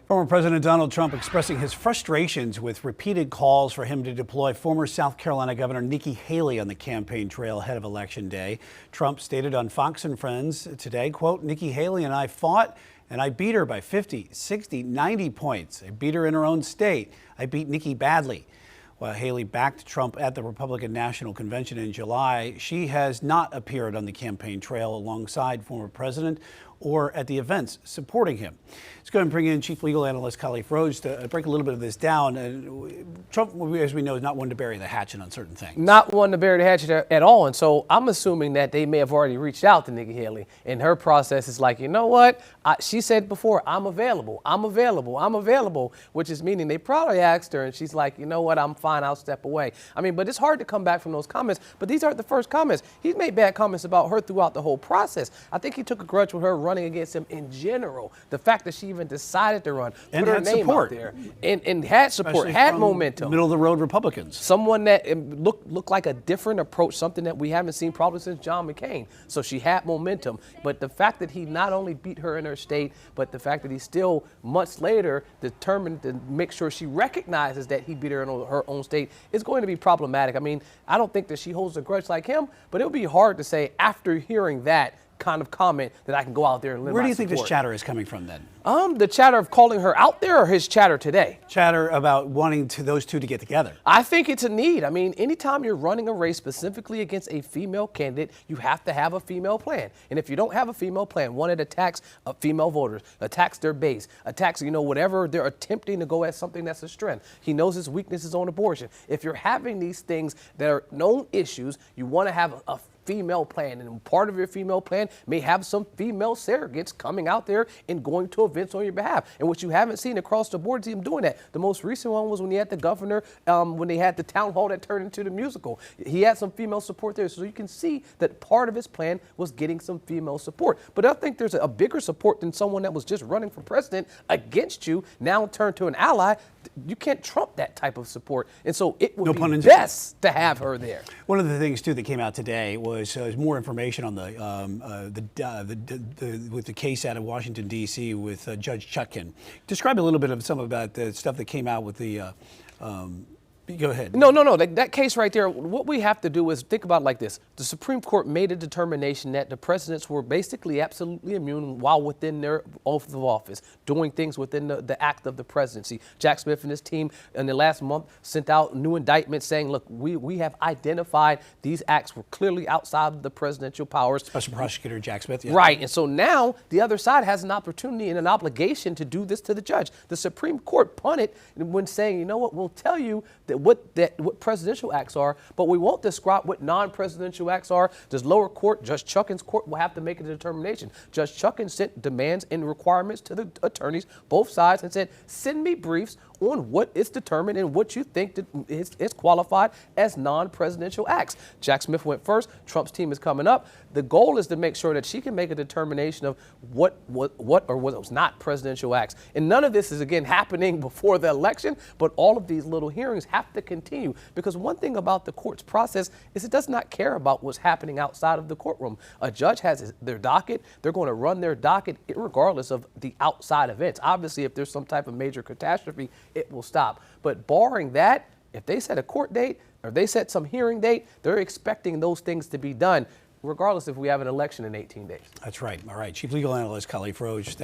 Former President Donald Trump expressing his frustrations with repeated calls for him to deploy former South Carolina Governor Nikki Haley on the campaign trail ahead of Election Day. Trump stated on Fox and Friends today, quote, "Nikki Haley and I fought and I beat her by 50, 60, 90 points. I beat her in her own state. I beat Nikki badly." While Haley backed Trump at the Republican National Convention in July, she has not appeared on the campaign trail alongside former president or at the events supporting him. Let's go ahead and bring in Chief Legal Analyst Rhodes to break a little bit of this down. Trump, as we know, is not one to bury the hatchet on certain things. Not one to bury the hatchet at all. And so I'm assuming that they may have already reached out to Nikki Haley. And her process is like, you know what? She said before, I'm available, which is meaning they probably asked her and she's like, you know what? I'm fine. I'll step away. I mean, but it's hard to come back from those comments. But these aren't the first comments. He's made bad comments about her throughout the whole process. I think he took a grudge with her running against him in general. The fact that she even decided to run, and put her had name support. out there, and had support, especially had from momentum. Middle of the road Republicans. Someone that looked like a different approach, something that we haven't seen probably since John McCain. So she had momentum. But the fact that he not only beat her in her state, but the fact that he still months later determined to make sure she recognizes that he beat her in her own state is going to be problematic. I mean, I don't think that she holds a grudge like him, but it would be hard to say after hearing that kind of comment that I can go out there and lend Where do my you think this support. chatter is coming from then? The chatter of calling her out there, or his chatter today? Chatter about wanting those two to get together. I think it's a need. I mean, anytime you're running a race specifically against a female candidate, you have to have a female plan. And if you don't have a female plan, one, it attacks female voters, attacks their base, attacks, whatever they're attempting to go at something that's a strength. He knows his weaknesses on abortion. If you're having these things that are known issues, you want to have a female plan, and part of your female plan may have some female surrogates coming out there and going to events on your behalf. And what you haven't seen across the board is him doing that. The most recent one was when he had the governor, when they had the town hall that turned into the musical. He had some female support there, so you can see that part of his plan was getting some female support. But I think there's a bigger support than someone that was just running for president against you, now turned to an ally. You can't trump that type of support. And so it would be best to have her there. One of the things, too, that came out today was more information on with the case out of Washington, D.C. with Judge Chutkan. Describe a little bit of some about the stuff that came out with the go ahead. No. That case right there, what we have to do is think about it like this. The Supreme Court made a determination that the presidents were basically absolutely immune while within their oath of office, doing things within the act of the presidency. Jack Smith and his team in the last month sent out new indictments saying, look, we have identified these acts were clearly outside of the presidential powers. Special Prosecutor Jack Smith. Yeah. Right. And so now the other side has an opportunity and an obligation to do this to the judge. The Supreme Court punted when saying, you know what, we'll tell you that what presidential acts are, but we won't describe what non-presidential acts are. This lower court, Judge Chutkan's court, will have to make a determination. Judge Chutkan sent demands and requirements to the attorneys, both sides, and said, send me briefs on what is determined and what you think that is qualified as non-presidential acts. Jack Smith went first. Trump's team is coming up. The goal is to make sure that she can make a determination of what was not presidential acts. And none of this is, again, happening before the election, but all of these little hearings have to continue, because one thing about the court's process is it does not care about what's happening outside of the courtroom. A judge has their docket. They're going to run their docket regardless of the outside events. Obviously, if there's some type of major catastrophe, it will stop. But barring that, if they set a court date or they set some hearing date, they're expecting those things to be done, regardless if we have an election in 18 days. That's right. All right. Chief Legal Analyst Rhodes.